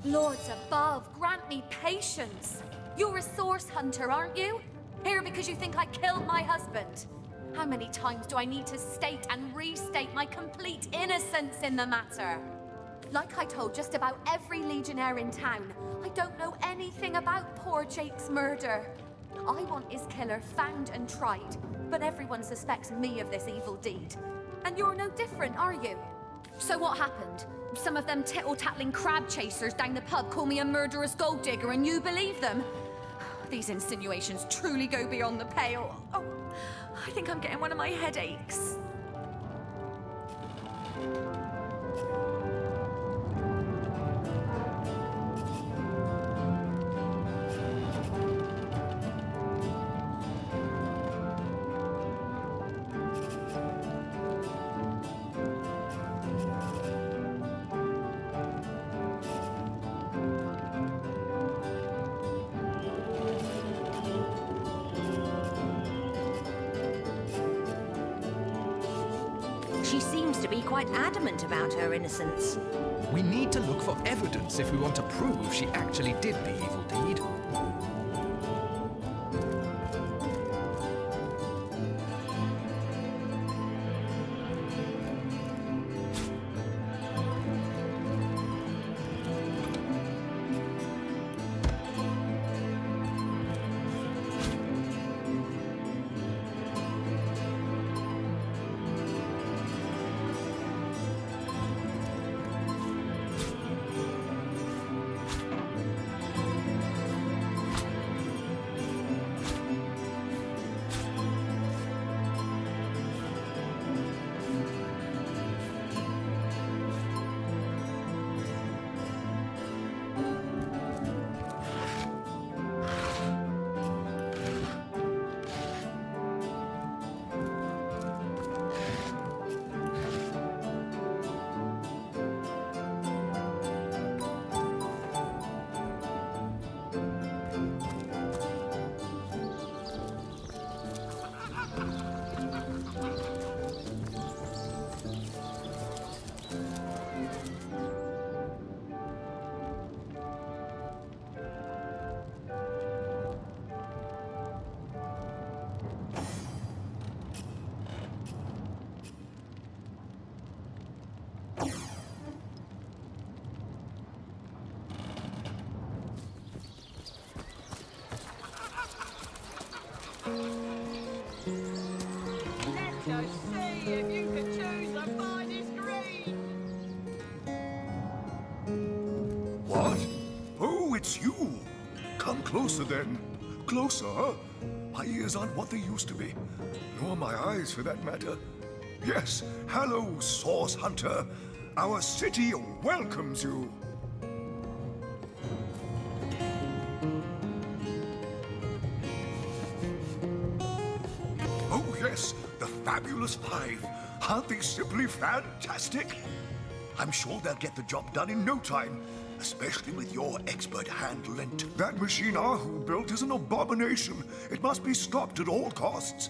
Lords above, grant me patience. You're a source hunter, aren't you? Here because you think I killed my husband. How many times do I need to state and restate my complete innocence in the matter? Like I told just about every legionnaire in town, I don't know anything about poor Jake's murder. I want his killer found and tried, but everyone suspects me of this evil deed. And you're no different, are you? So what happened? Some of them tittle-tattling crab chasers down the pub call me a murderous gold digger and you believe them? These insinuations truly go beyond the pale. Oh, I think I'm getting one of my headaches. She seems to be quite adamant about her innocence. We need to look for evidence if we want to prove she actually did the evil deed. Let's go see if you can choose the finest green. What? Oh, it's you. Come closer then. Closer, huh? My ears aren't what they used to be. Nor my eyes, for that matter. Yes, hello, Source Hunter. Our city welcomes you. Oh, yes, the Fabulous Five. Aren't they simply fantastic? I'm sure they'll get the job done in no time, especially with your expert handling. That machine Ahu built is an abomination. It must be stopped at all costs.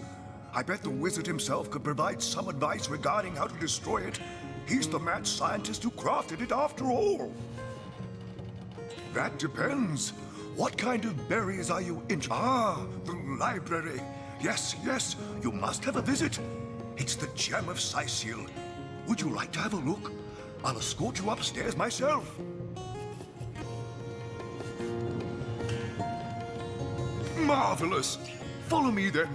I bet the wizard himself could provide some advice regarding how to destroy it. He's the mad scientist who crafted it after all. That depends. What kind of berries are you into? Ah, the library. Yes, yes, you must have a visit. It's the gem of Sicil. Would you like to have a look? I'll escort you upstairs myself. Marvelous. Follow me then.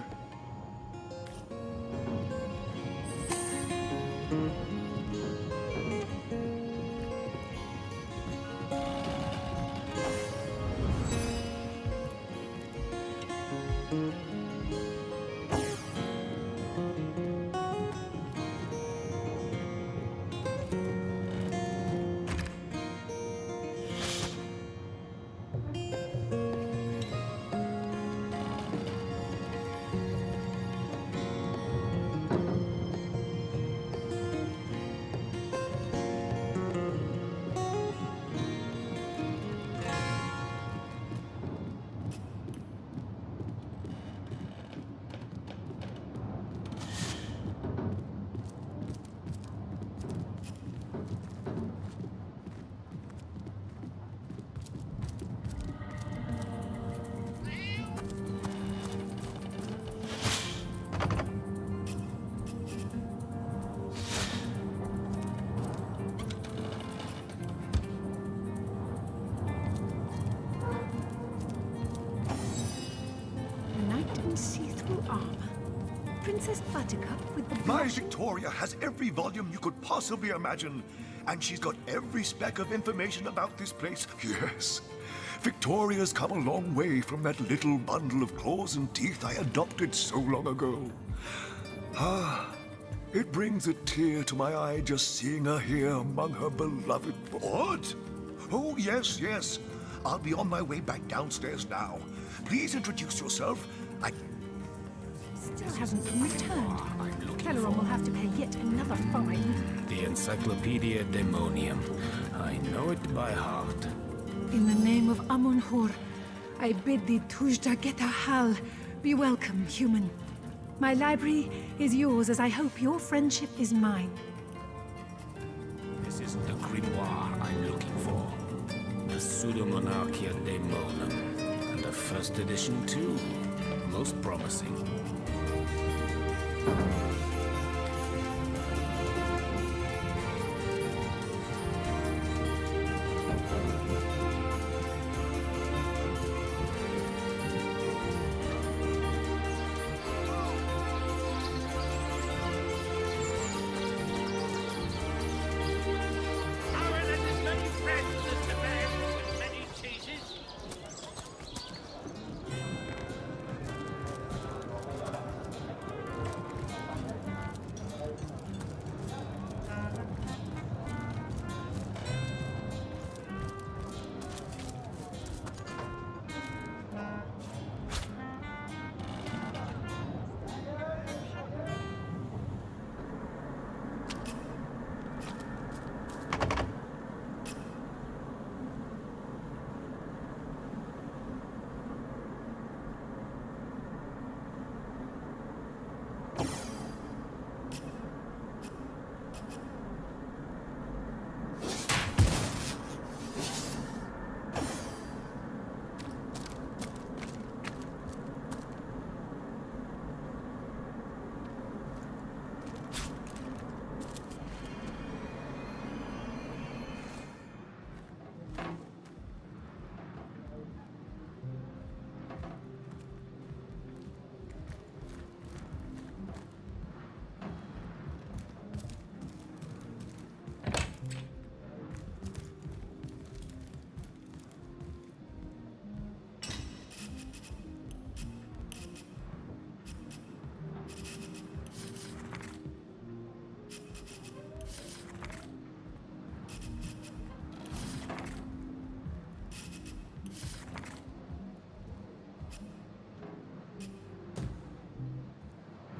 Princess Buttercup with the My blush? Victoria has every volume you could possibly imagine, and she's got every speck of information about this place. Yes, Victoria's come a long way from that little bundle of claws and teeth I adopted so long ago. Ah, it brings a tear to my eye just seeing her here among her beloved... What? Oh, yes, yes. I'll be on my way back downstairs now. Please introduce yourself. Still hasn't been returned. Kelleron will have to pay yet another fine. The Encyclopedia Daemonium. I know it by heart. In the name of Amun-Hor, I bid thee Tujda Geta Hal. Be welcome, human. My library is yours, as I hope your friendship is mine. This is the grimoire I'm looking for. The Pseudomonarchia Daemonum. And the first edition, too. Most promising.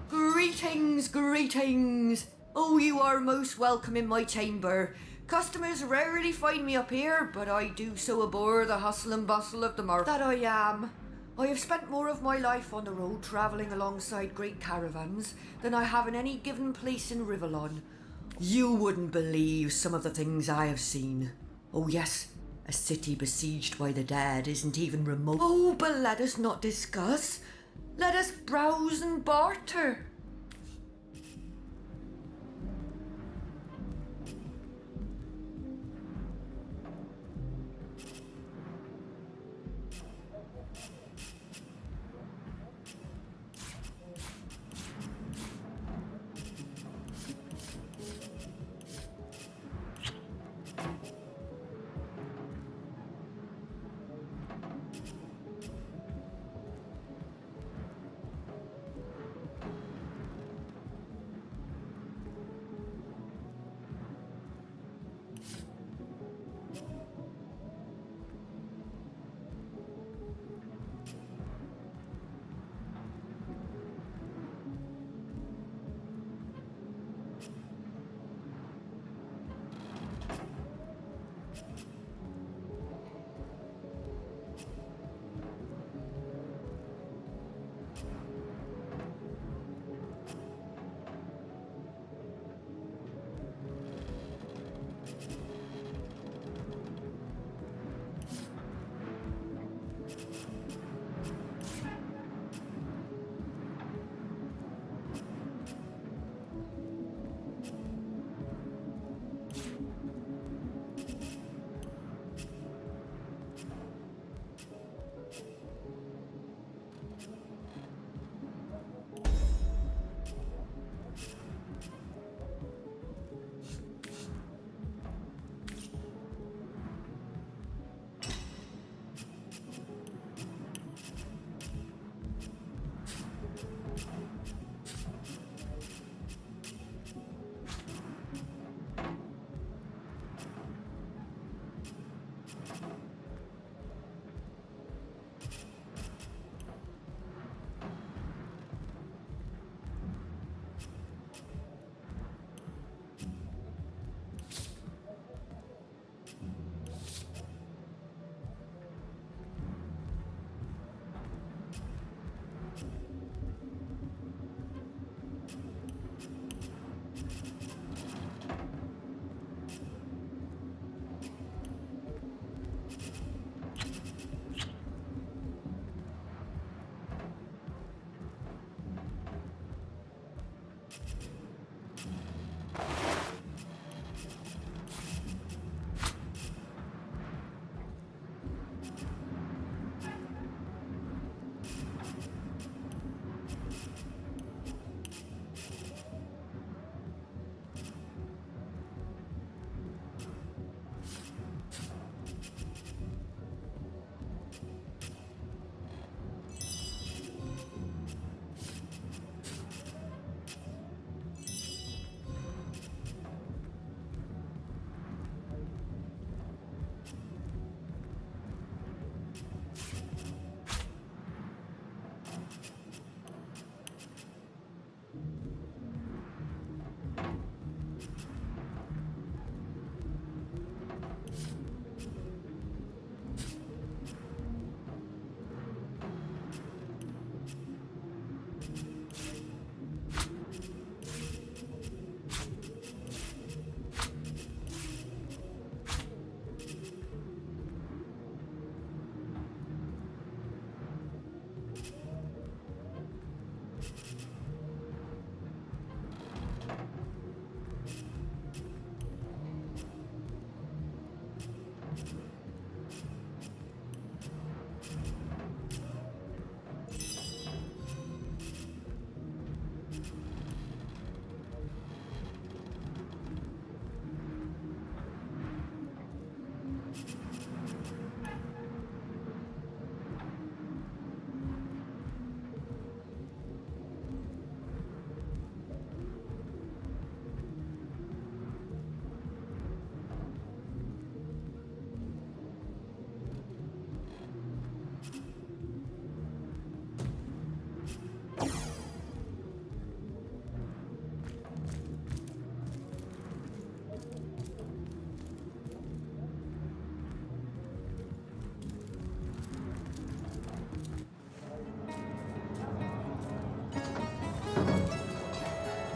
Greetings, greetings! Oh, you are most welcome in my chamber. Customers rarely find me up here, but I do so abhor the hustle and bustle of the market that I am. I have spent more of my life on the road travelling alongside great caravans than I have in any given place in Rivellon. You wouldn't believe some of the things I have seen. Oh yes, a city besieged by the dead isn't even remote. Oh, but let us not discuss. Let us browse and barter.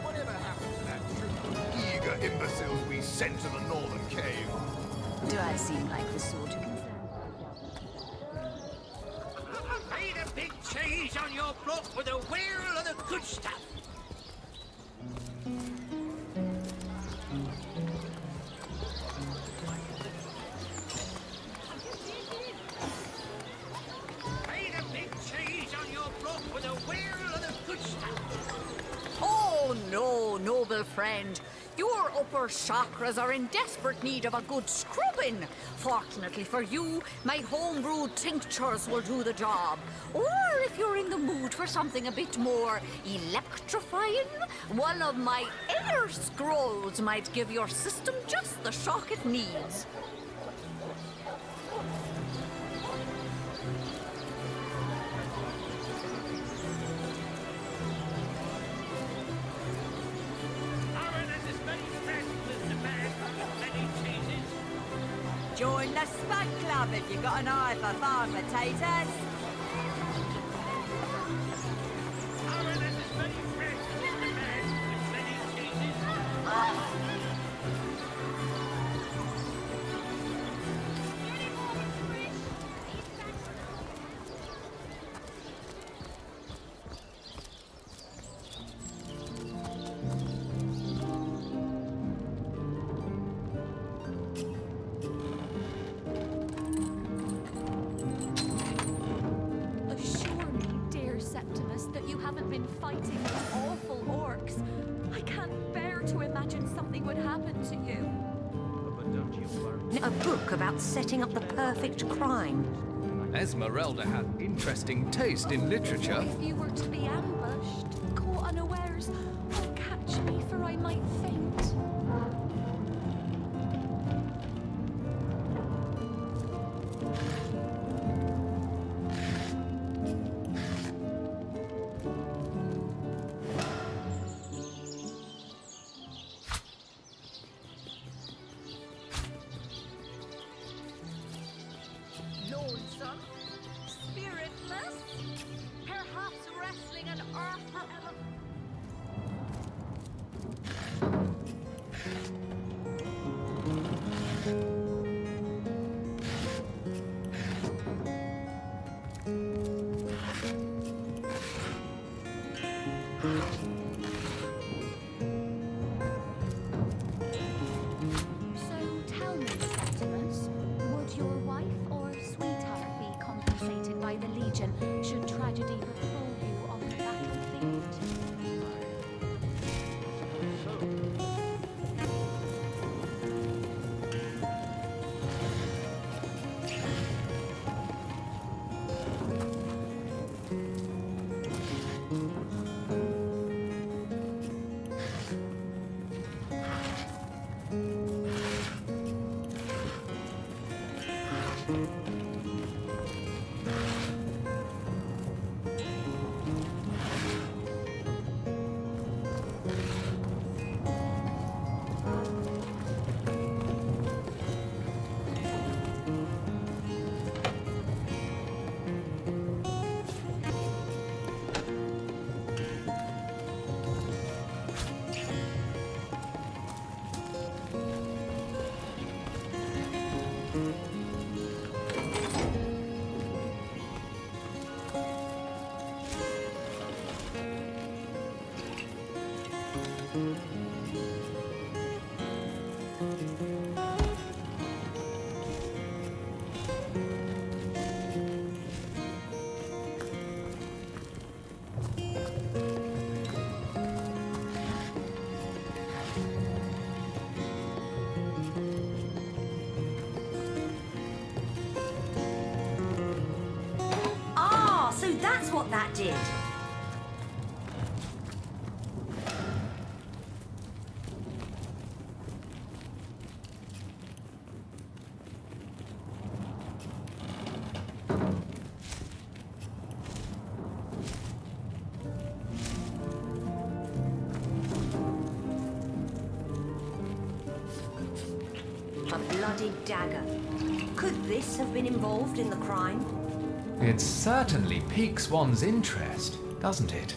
Whatever happened to that troop of eager imbeciles we sent to the northern cave? Do I seem like the sort of concern? Made a big change on your block with a wheel of the good stuff. Made a big change on your block with a wheel of the good stuff. Oh no, noble friend. Your upper chakras are in desperate need of a good scrubbing. Fortunately for you, my homebrewed tinctures will do the job. Or if you're in the mood for something a bit more electrifying, one of my air scrolls might give your system just the shock it needs. Join the Spud Club if you've got an eye for farm potatoes. Assure me, dear Septimus, that you haven't been fighting those awful orcs. I can't bear to imagine something would happen to you. A book about setting up the perfect crime. Esmeralda had interesting taste in literature. If you were to be ambushed, caught unawares, oh, catch me, for I might faint. Lonesome, spiritless, perhaps wrestling an earth forever. So tell me, Septimus, would your wife or sweetheart be compensated by the Legion should tragedy befall you on the battlefield? what that did. A bloody dagger. Could this have been involved in the crime? It certainly piques one's interest, doesn't it?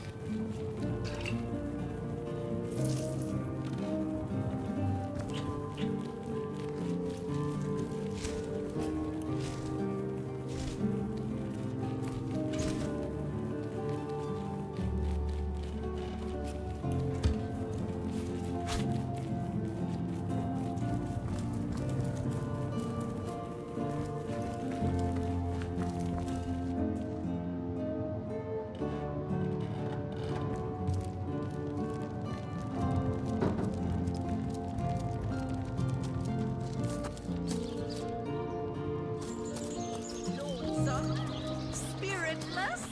Spiritless?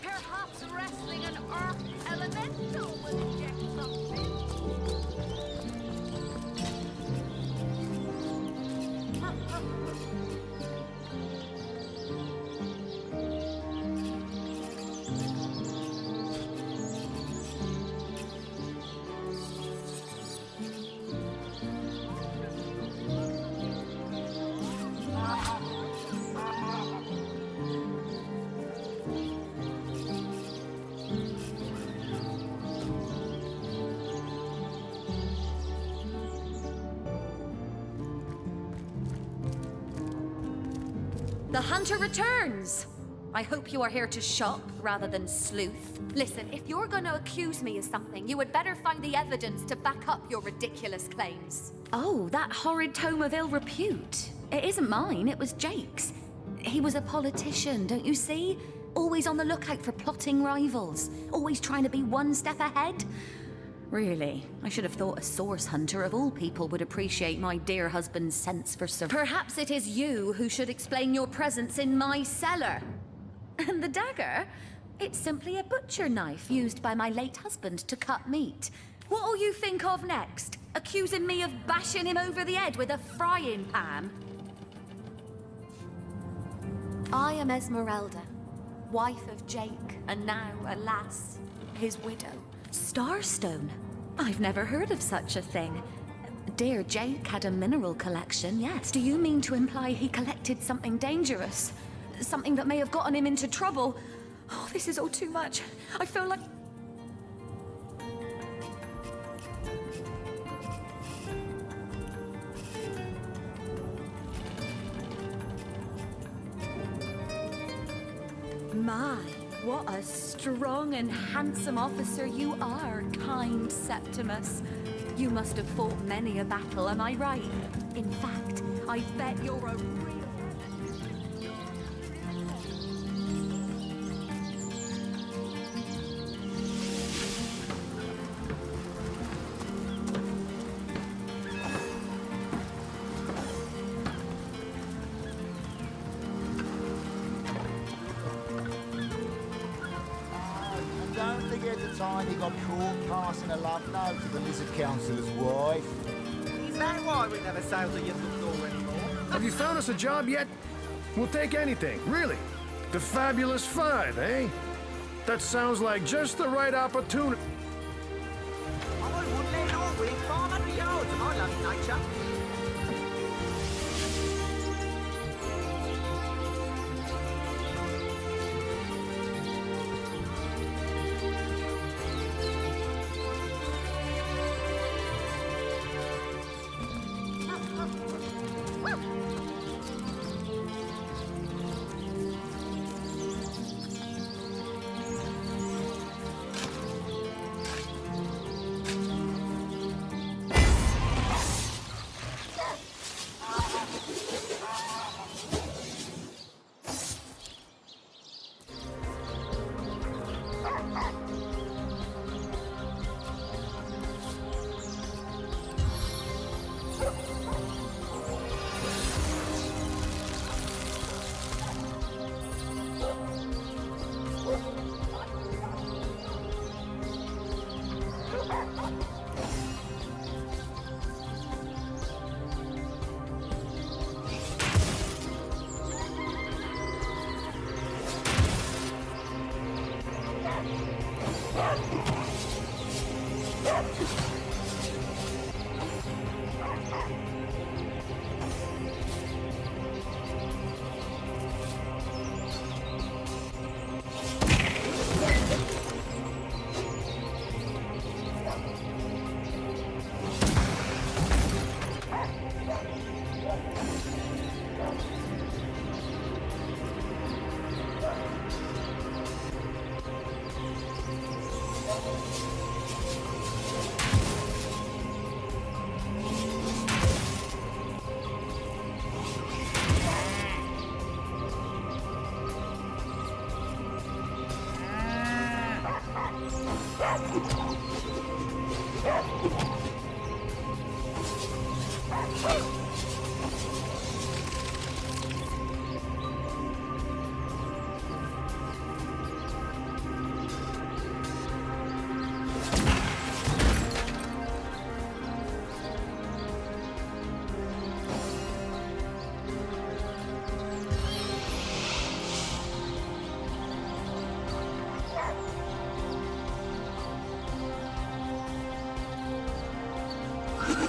Perhaps wrestling an earth elemental will inject The hunter returns! I hope you are here to shop rather than sleuth. Listen, if you're going to accuse me of something, you would better find the evidence to back up your ridiculous claims. Oh, that horrid tome of ill repute. It isn't mine, it was Jake's. He was a politician, don't you see? Always on the lookout for plotting rivals. Always trying to be one step ahead. Really, I should have thought a source hunter of all people would appreciate my dear husband's sense for survival. Perhaps it is you who should explain your presence in my cellar. And the dagger? It's simply a butcher knife used by my late husband to cut meat. What'll you think of next? Accusing me of bashing him over the head with a frying pan? I am Esmeralda, wife of Jake, and now, alas, his widow. Starstone? I've never heard of such a thing. Dear Jake had a mineral collection, yes. Do you mean to imply he collected something dangerous? Something that may have gotten him into trouble? Oh, this is all too much. I feel like... My, what a strong and handsome officer you are, kind Septimus. You must have fought many a battle, am I right? In fact, I bet you're a real... Don't forget the time he got caught passing a love note to the lizard councillor's wife. Is that why we never sail the Yindle door anymore? Have you found us a job yet? We'll take anything, really. The Fabulous Five, eh? That sounds like just the right opportunity. I wouldn't let it all within 500 yards of my lovely nature.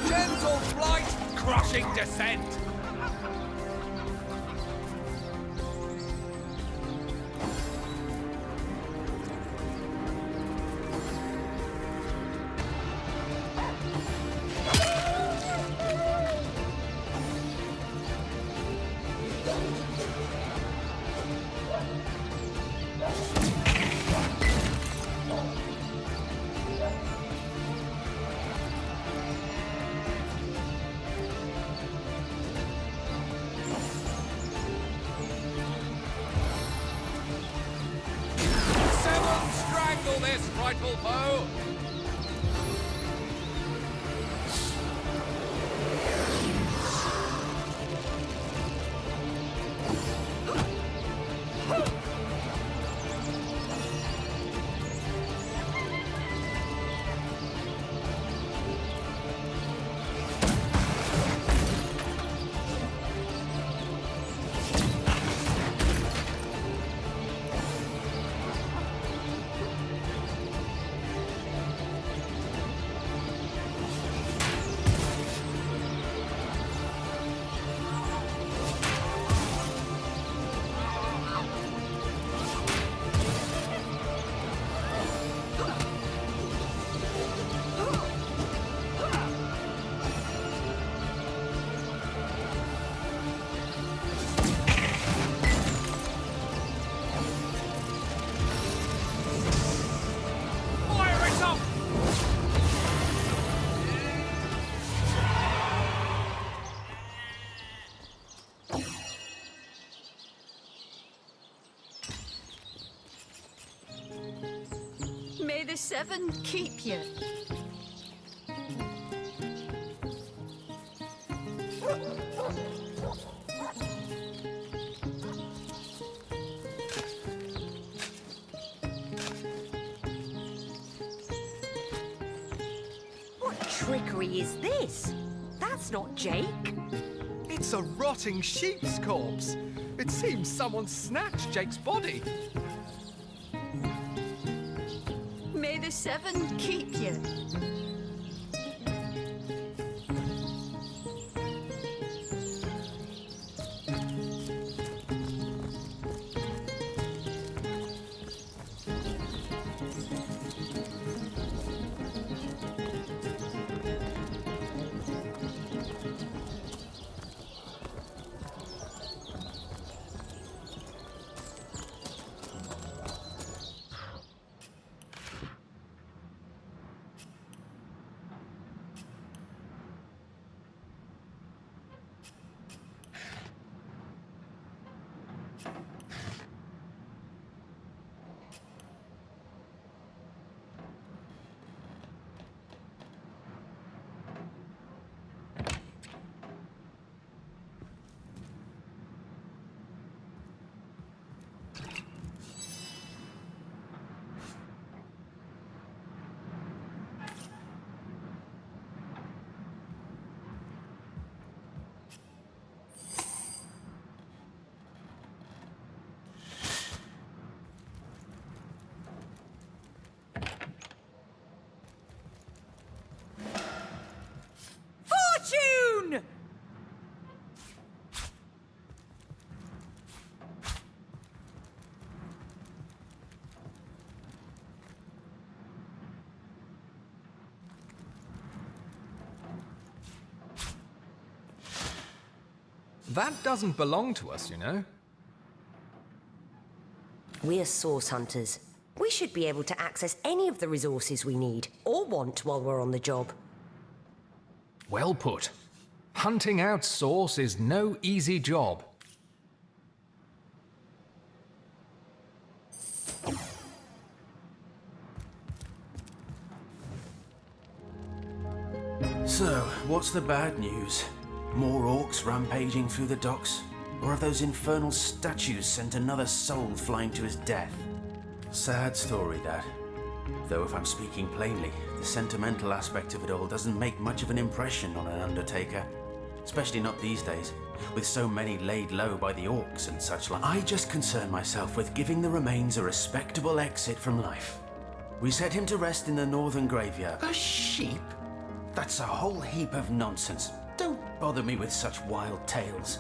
Gentle flight, crushing descent. This frightful foe! May the seven keep you. What trickery is this? That's not Jake. It's a rotting sheep's corpse. It seems someone snatched Jake's body. May the seven keep you. Fortune! That doesn't belong to us, you know. We're source hunters. We should be able to access any of the resources we need or want while we're on the job. Well put. Hunting out source is no easy job. So, what's the bad news? More orcs rampaging through the docks? Or have those infernal statues sent another soul flying to his death? Sad story, that. Though if I'm speaking plainly, the sentimental aspect of it all doesn't make much of an impression on an undertaker. Especially not these days, with so many laid low by the orcs and such like. I just concern myself with giving the remains a respectable exit from life. We set him to rest in the northern graveyard. A sheep? That's a whole heap of nonsense. Don't bother me with such wild tales.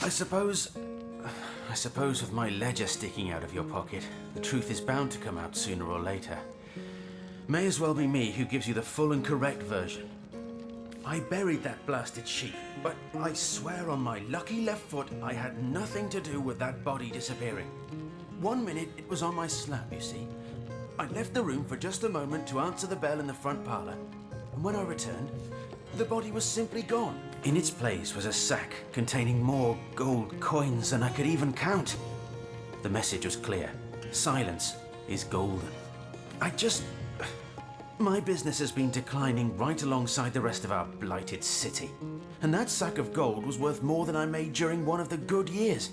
I suppose with my ledger sticking out of your pocket, the truth is bound to come out sooner or later. May as well be me who gives you the full and correct version. I buried that blasted sheep, but I swear on my lucky left foot I had nothing to do with that body disappearing. 1 minute it was on my slab, you see. I left the room for just a moment to answer the bell in the front parlour, and when I returned, the body was simply gone. In its place was a sack containing more gold coins than I could even count. The message was clear. Silence is golden. My business has been declining right alongside the rest of our blighted city. And that sack of gold was worth more than I made during one of the good years.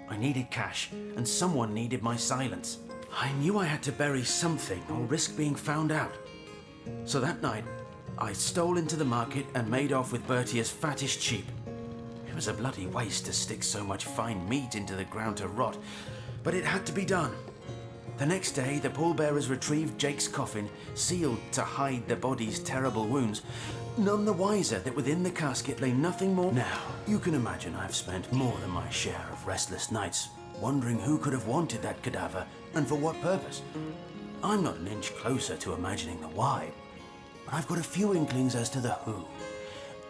I needed cash, and someone needed my silence. I knew I had to bury something or risk being found out. So that night, I stole into the market and made off with Bertia's fattest sheep. It was a bloody waste to stick so much fine meat into the ground to rot, but it had to be done. The next day, the pallbearers retrieved Jake's coffin, sealed to hide the body's terrible wounds, none the wiser that within the casket lay nothing more. Now, you can imagine I've spent more than my share of restless nights, wondering who could have wanted that cadaver and for what purpose. I'm not an inch closer to imagining the why, but I've got a few inklings as to the who.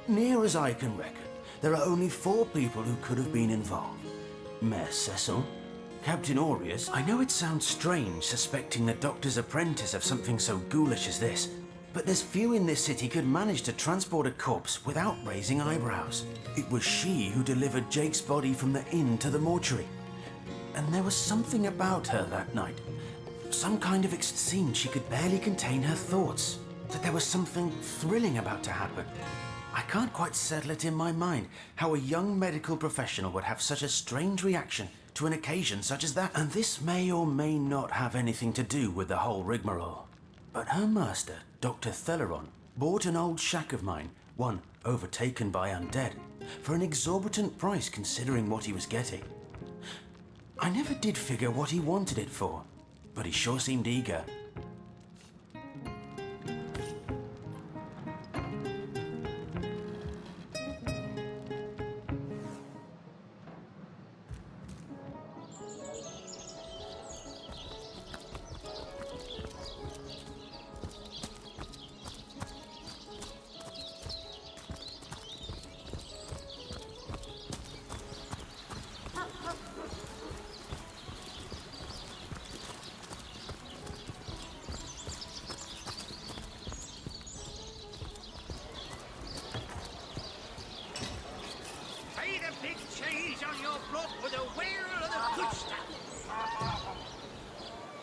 Near as I can reckon, there are only 4 people who could have been involved. Mayor Cecil, Captain Aureus. I know it sounds strange suspecting the doctor's apprentice of something so ghoulish as this, but there's few in this city could manage to transport a corpse without raising eyebrows. It was she who delivered Jake's body from the inn to the mortuary. And there was something about her that night. Some kind of it seemed she could barely contain her thoughts. That there was something thrilling about to happen. I can't quite settle it in my mind how a young medical professional would have such a strange reaction to an occasion such as that. And this may or may not have anything to do with the whole rigmarole. But her master, Dr. Theleron, bought an old shack of mine, one overtaken by undead, for an exorbitant price considering what he was getting. I never did figure what he wanted it for, but he sure seemed eager.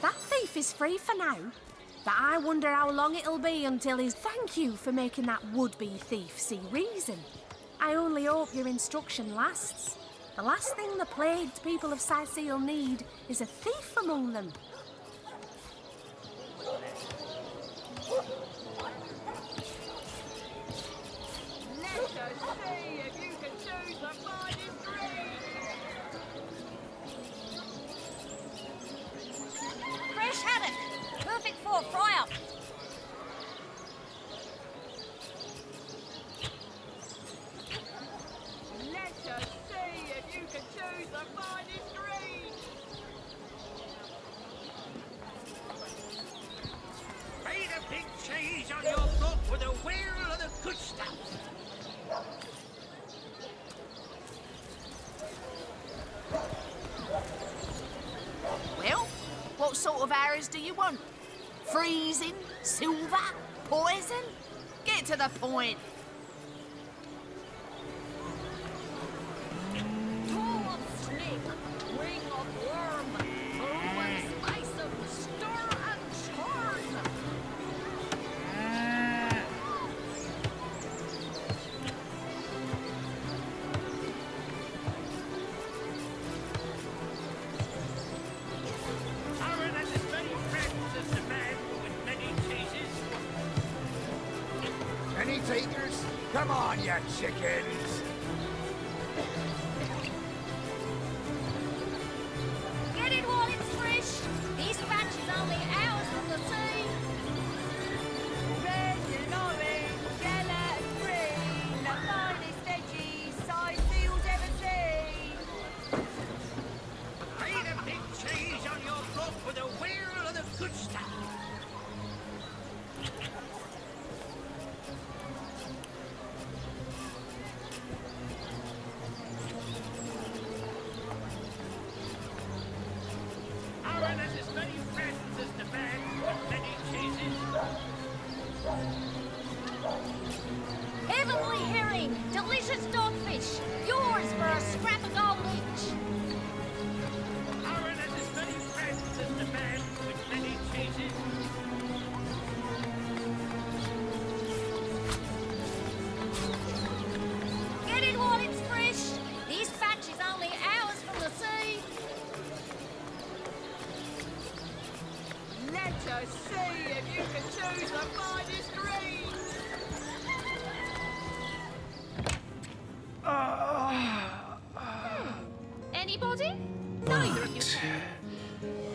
That thief is free for now, but I wonder how long it'll be until he's... Thank you for making that would-be thief see reason. I only hope your instruction lasts. The last thing the plagued people of Sicil need is a thief among them. Let us see if you can choose the finest green. Fresh haddock, perfect for a fry-up. fires do you want? Freezing? Silver? Poison? Get to the point. Toe of snake, wing of worm, throw and slice 'em, stir and churn. Aaron and his many friends as the man with many cheeses. Any takers? Come on, you chickens! Get it while it's fresh. This batch is only hours from the sea. Red and orange, yellow and green, the finest edgy size seals ever seen. Eat a big cheese on your block with a wheel of the good stuff. Aaron has as many friends as the man with many cheeses. Heavenly herring, delicious dogfish, yours for a scrap of gold each. Aaron has as many friends as the man with many cheeses. Get it while it's fresh. This batch is only hours from the sea. Let us see if you can choose the finest green. Anybody? Neither of you.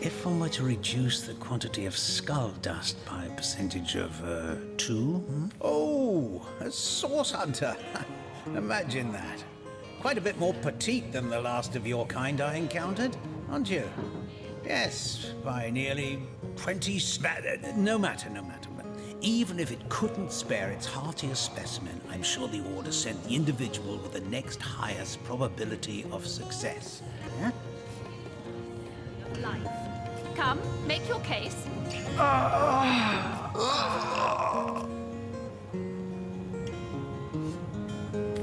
If one were to reduce the quantity of skull dust by a percentage of 2. Oh, a source hunter. Imagine that. Quite a bit more petite than the last of your kind I encountered, aren't you? Yes, by nearly 20 No matter. Even if it couldn't spare its heartiest specimen, I'm sure the order sent the individual with the next highest probability of success. Huh? Life. Come, make your case.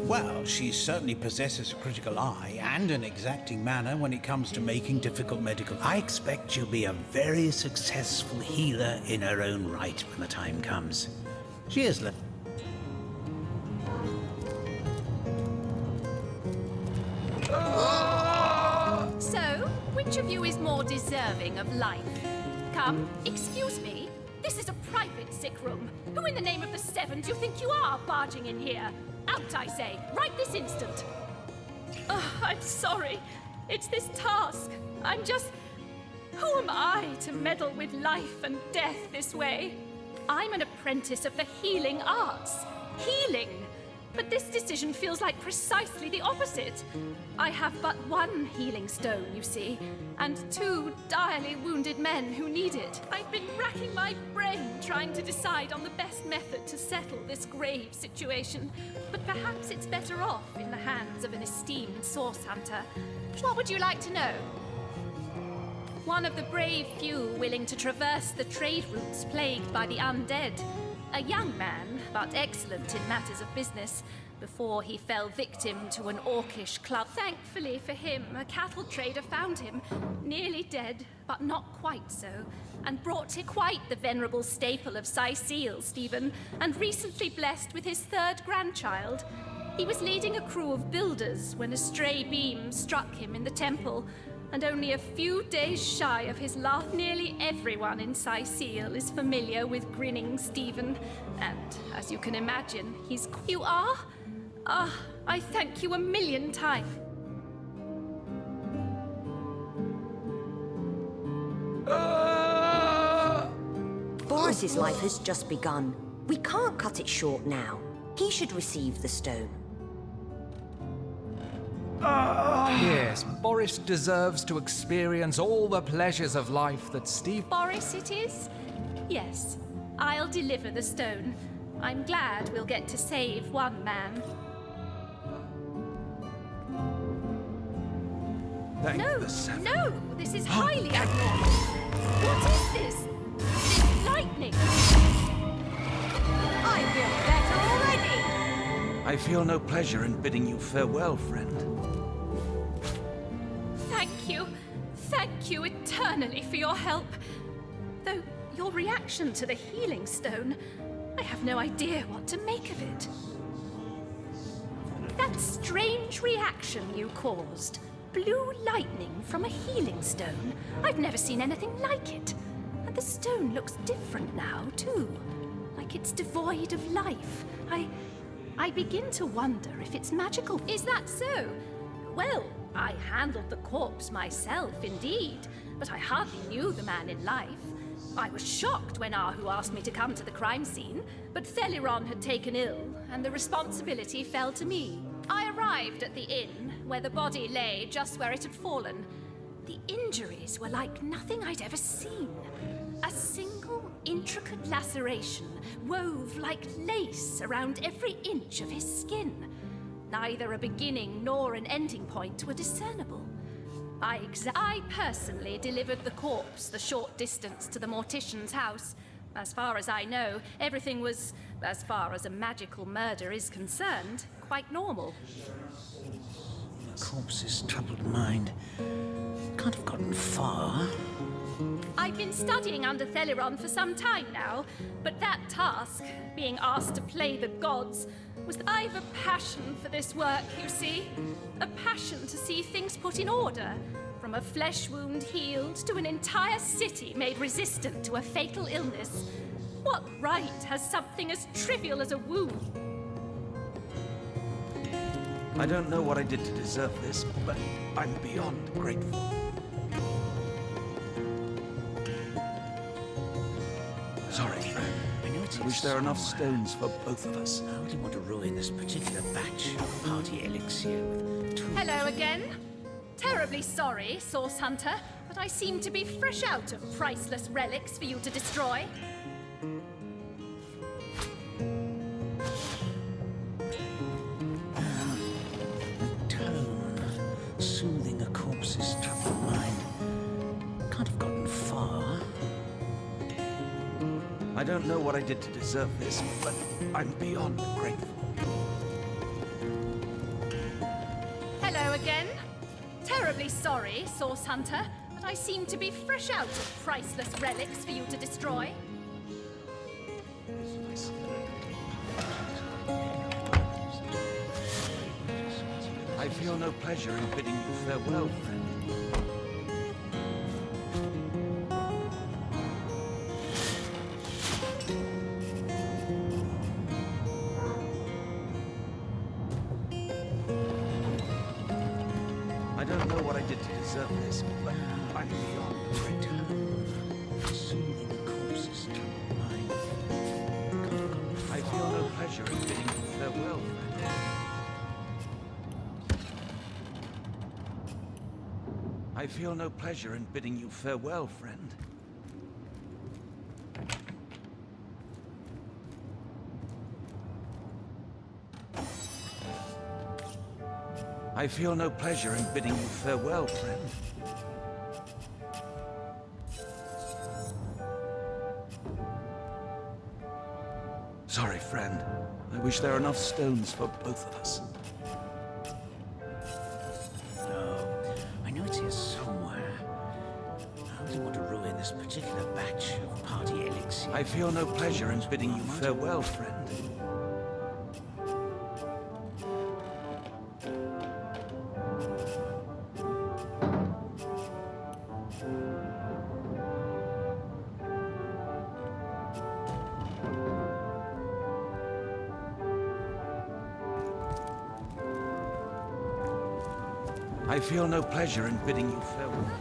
Well, she certainly possesses a critical eye and an exacting manner when it comes to making difficult medical. I expect she'll be a very successful healer in her own right when the time comes. Cheers, love. So, which of you is more deserving of life? Come, excuse me. This is a private sick room. Who in the name of the seven do you think you are barging in here? Out, I say, right this instant. I'm sorry. It's this task. I'm just... Who am I to meddle with life and death this way? I'm an apprentice of the healing arts. Healing! But this decision feels like precisely the opposite. I have but one healing stone, you see, and 2 direly wounded men who need it. I've been racking my brain trying to decide on the best method to settle this grave situation, but perhaps it's better off in the hands of an esteemed source hunter. What would you like to know? One of the brave few willing to traverse the trade routes plagued by the undead. A young man, but excellent in matters of business, before he fell victim to an orcish club. Thankfully for him, a cattle trader found him, nearly dead, but not quite so, and brought to quite the venerable staple of Sicile, Stephen, and recently blessed with his 3rd grandchild. He was leading a crew of builders when a stray beam struck him in the temple, and only a few days shy of his last. Nearly everyone in Sicile is familiar with grinning Stephen, and as you can imagine, he's... You are? I thank you a million times. Boris's life has just begun. We can't cut it short now. He should receive the stone. Yes, Boris deserves to experience all the pleasures of life that Steve... Boris it is? Yes, I'll deliver the stone. I'm glad we'll get to save one man. Thank No, the seven. no, this is highly abnormal. What is this? This lightning? I feel better already. I feel no pleasure in bidding you farewell, friend. Thank you eternally for your help. Though your reaction to the healing stone, I have no idea what to make of it. That strange reaction you caused, blue lightning from a healing stone, I've never seen anything like it. And the stone looks different now, too. Like it's devoid of life. I begin to wonder if it's magical. Is that so? Well, I handled the corpse myself, indeed, but I hardly knew the man in life. I was shocked when Ahu asked me to come to the crime scene, but Theliron had taken ill, and the responsibility fell to me. I arrived at the inn, where the body lay just where it had fallen. The injuries were like nothing I'd ever seen. A single intricate laceration wove like lace around every inch of his skin. Neither a beginning nor an ending point were discernible. I personally delivered the corpse the short distance to the mortician's house. As far as I know, everything was, as far as a magical murder is concerned, quite normal. The corpse's troubled mind can't have gotten far. I've been studying under Theliron for some time now, but that task, being asked to play the gods, I've a passion for this work, you see. A passion to see things put in order. From a flesh wound healed to an entire city made resistant to a fatal illness. What right has something as trivial as a wound? I don't know what I did to deserve this, but I'm beyond grateful. Sorry, friend. I wish there were enough stones for both of us. I wouldn't want to ruin this particular batch of party elixir with two... Hello again. Terribly sorry, Source Hunter, but I seem to be fresh out of priceless relics for you to destroy. Tone, soothing a corpse's troubled mind. Can't have gotten far. I don't know what I did to deserve this, but I'm beyond grateful. Hello again. Terribly sorry, Source Hunter, but I seem to be fresh out of priceless relics for you to destroy. I feel no pleasure in bidding you farewell, friend. I don't know what I did to deserve this, but I'm beyond grateful. Soothing a corpse's troubled mind. I feel no pleasure in bidding you farewell, friend. I feel no pleasure in bidding you farewell, friend. I feel no pleasure in bidding you farewell, friend. Sorry, friend. I wish there were enough stones for both of us. No, I know it's here somewhere. I wouldn't want to ruin this particular batch of party elixir. I feel no pleasure in bidding you farewell, friend. I feel no pleasure in bidding you farewell.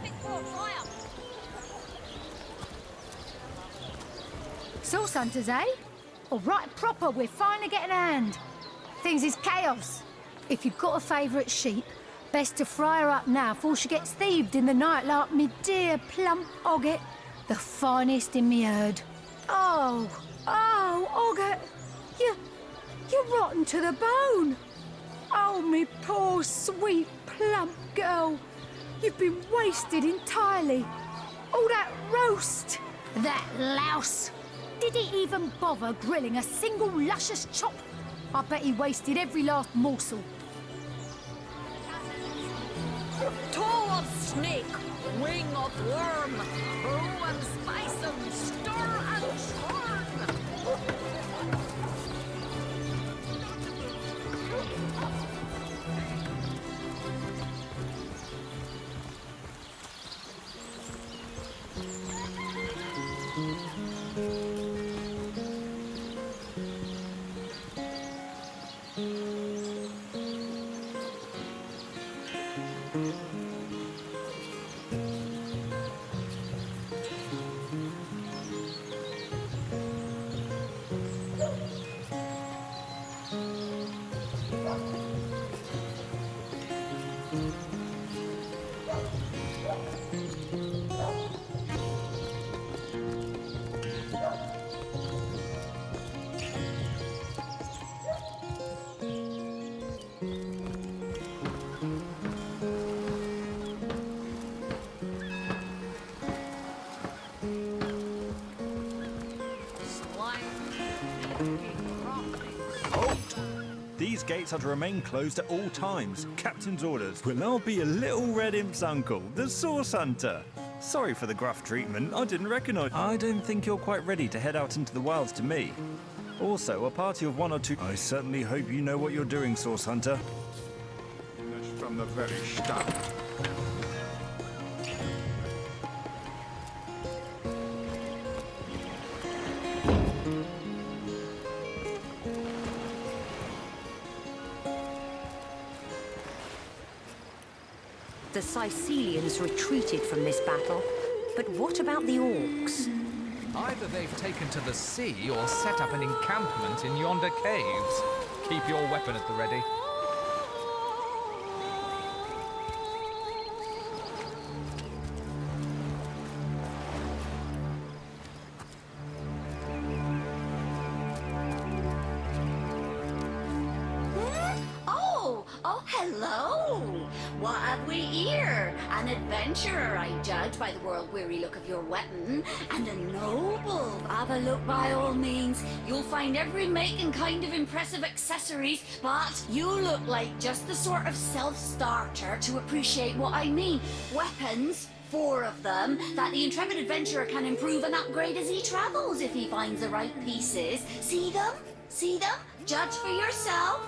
Source hunters, eh? All right, proper, we're finally getting a hand. Things is chaos. If you've got a favourite sheep, best to fry her up now before she gets thieved in the night like me dear plump Ogget, the finest in me herd. Oh, Ogget, you're rotten to the bone. Oh, me poor, sweet, plump girl. You've been wasted entirely. All that roast! That louse! Did he even bother grilling a single luscious chop? I bet he wasted every last morsel. Toe of snake, wing of worm, brew and spice and stir and churn. These gates are to remain closed at all times. Captain's orders. Will now be a little red imp's uncle, the Source Hunter. Sorry for the gruff treatment, I didn't recognise. I don't think you're quite ready to head out into the wilds to me. Also, a party of 1 or 2... I certainly hope you know what you're doing, Source Hunter. From the very start. The Sicilians retreated from this battle, but what about the orcs? Either they've taken to the sea or set up an encampment in yonder caves. Keep your weapon at the ready. Oh, hello! What have we here? An adventurer, I judge, by the world-weary look of your weapon, and a noble. Have a look by all means. You'll find every make and kind of impressive accessories, but you look like just the sort of self-starter to appreciate what I mean. Weapons, 4 of them, that the intrepid adventurer can improve and upgrade as he travels if he finds the right pieces. See them? See them? Judge for yourself.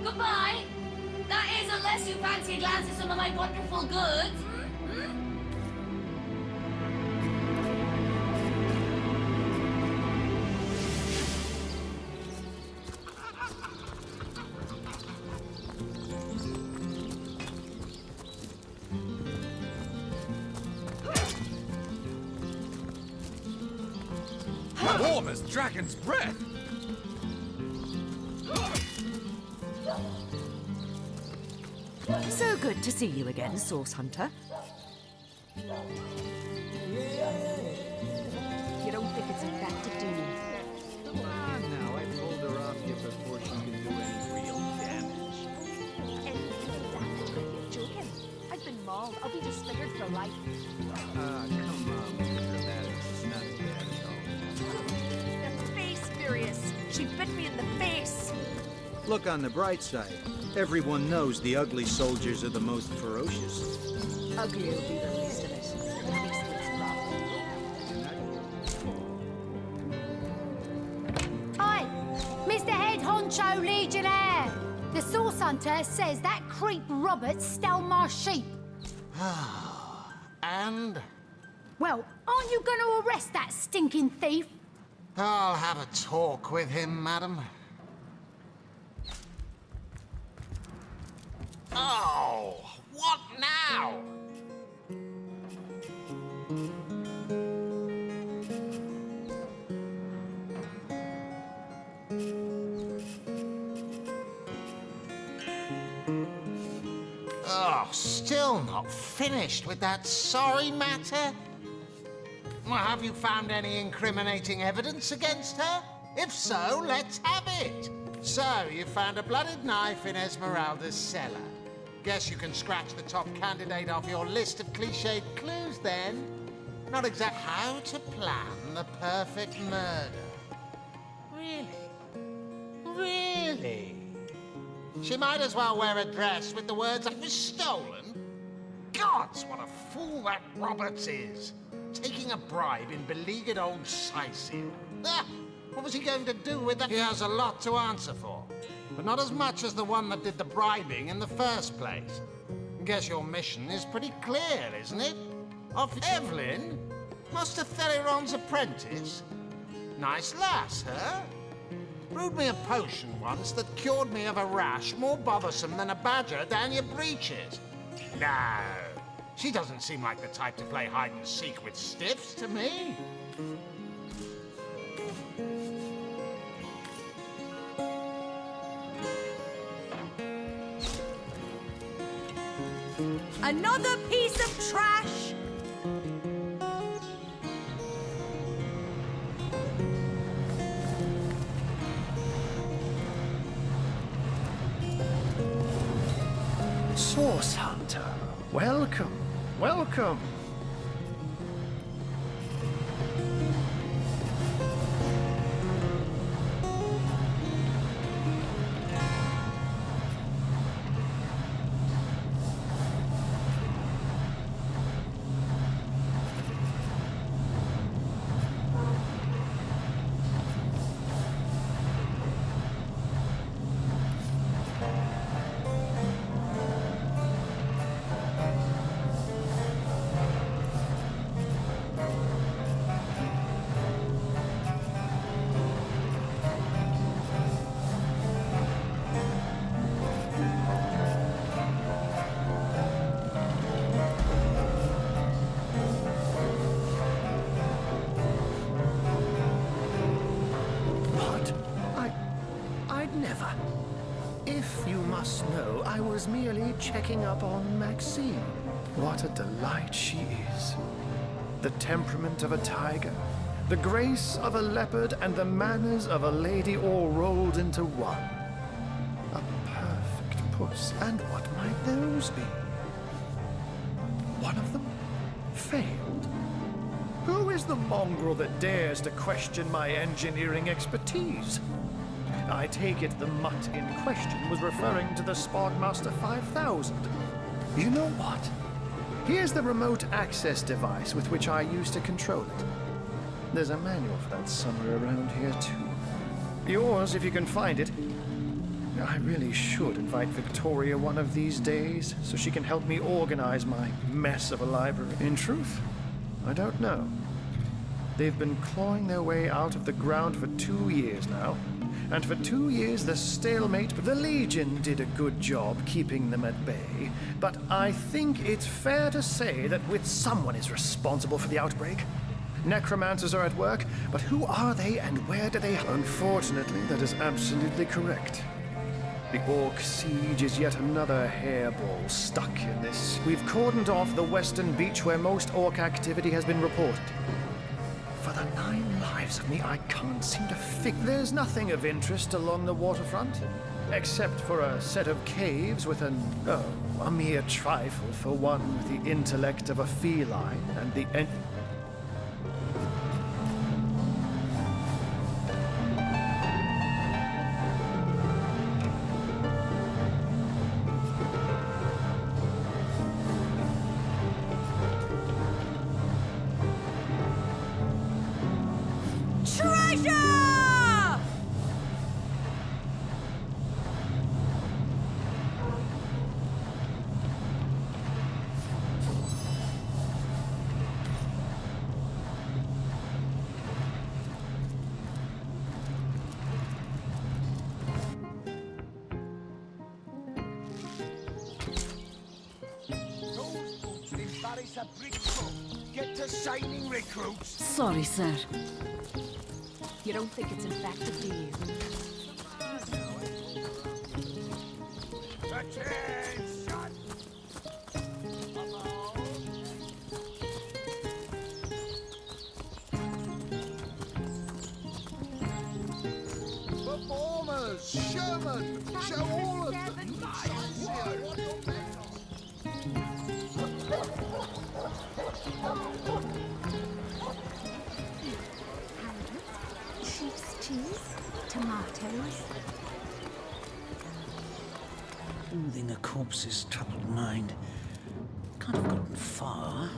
Goodbye. That is, unless you fancy a glance at some of my wonderful goods. Warm as dragon's breath. So good to see you again, Source Hunter. it's effective doing. Come on now, I pulled her off you before she could do any real damage. You're joking. I've been mauled. I'll be disfigured for life. Come on, Mr. That is not bad at all. The face furious. She bit me in the face. Look on the bright side. Everyone knows the ugly soldiers are the most ferocious. Ugly will be the least of it. At least it's Oi! Mr. Head Honcho Legionnaire! The Source Hunter says that creep Robert stole my sheep. And? Well, aren't you going to arrest that stinking thief? I'll have a talk with him, madam. Oh, what now? Oh, still not finished with that sorry matter? Well, have you found any incriminating evidence against her? If so, let's have it. So, you found a blooded knife in Esmeralda's cellar. Guess you can scratch the top candidate off your list of cliched clues, then. Not exactly how to plan the perfect murder. Really? Really? She might as well wear a dress with the words, "I was stolen." Gods, what a fool that Roberts is. Taking a bribe in beleaguered old Sicily. Ah, what was he going to do with that? He has a lot to answer for. But not as much as the one that did the bribing in the first place. Guess your mission is pretty clear, isn't it? Off Evelyn? Master Theleron's apprentice? Nice lass, huh? Brewed me a potion once that cured me of a rash more bothersome than a badger down your breeches. No, she doesn't seem like the type to play hide and seek with stiffs to me. Another piece of trash. Source Hunter, welcome, welcome. Never. If you must know, I was merely checking up on Maxine. What a delight she is. The temperament of a tiger, the grace of a leopard, and the manners of a lady all rolled into one. A perfect puss. And what might those be? One of them failed. Who is the mongrel that dares to question my engineering expertise? I take it the mutt in question was referring to the Spodmaster 5000. You know what? Here's the remote access device with which I used to control it. There's a manual for that somewhere around here, too. Yours, if you can find it. I really should invite Victoria one of these days so she can help me organize my mess of a library. In truth, I don't know. They've been clawing their way out of the ground for 2 years now. And for 2 years, the stalemate, the Legion did a good job keeping them at bay. But I think it's fair to say that someone is responsible for the outbreak. Necromancers are at work, but who are they and where do they... Unfortunately, that is absolutely correct. The Orc siege is yet another hairball stuck in this. We've cordoned off the western beach where most Orc activity has been reported. For the the 9 lives of me, I can't seem to figure. There's nothing of interest along the waterfront, except for a set of caves with a mere trifle for one with the intellect of a feline and the Get to signing recruits. Sorry, sir. You don't think it's infected, do you? Attention! Performers, showmen, show all of them. Sheep's cheese, tomatoes. Soothing a corpse's troubled mind. Can't have gotten far.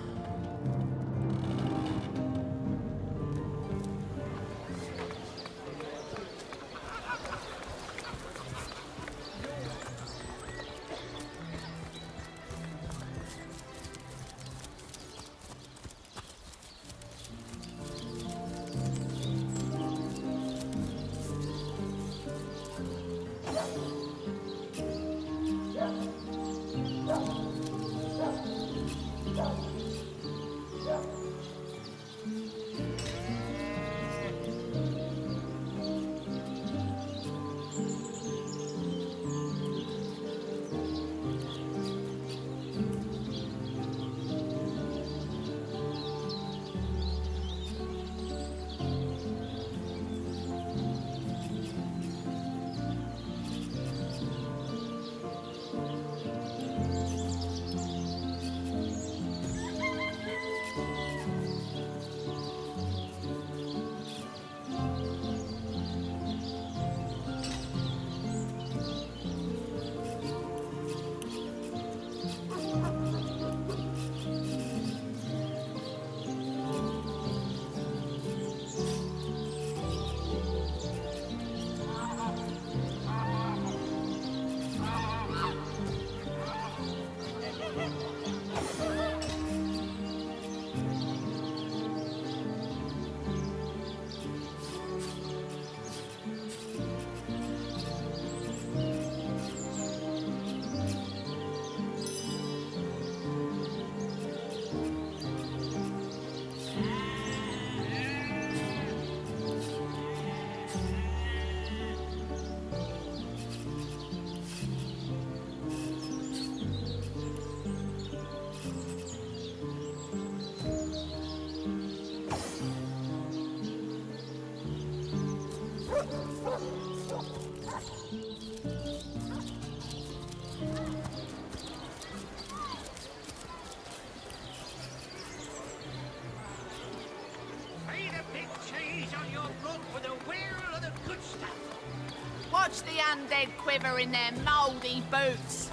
Watch the undead quiver in their mouldy boots.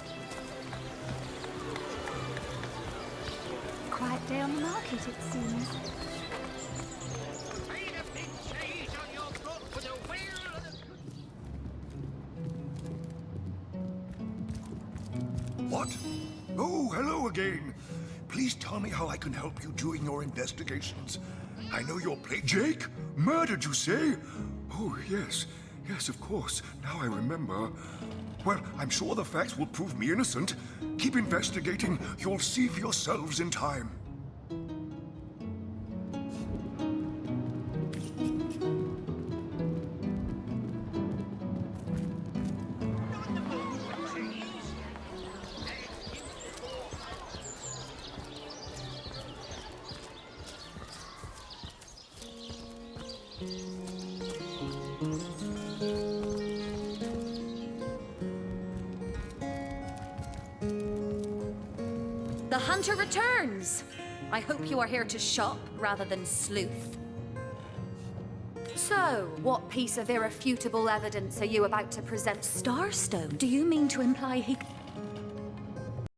Quiet day on the market, it seems. What? Oh, hello again. Please tell me how I can help you during your investigations. I know your play. Jake? Murdered, you say? Oh, yes. Yes, of course. Now I remember. Well, I'm sure the facts will prove me innocent. Keep investigating. You'll see for yourselves in time. The hunter returns. I hope you are here to shop rather than sleuth. So, what piece of irrefutable evidence are you about to present? Starstone? Do you mean to imply he...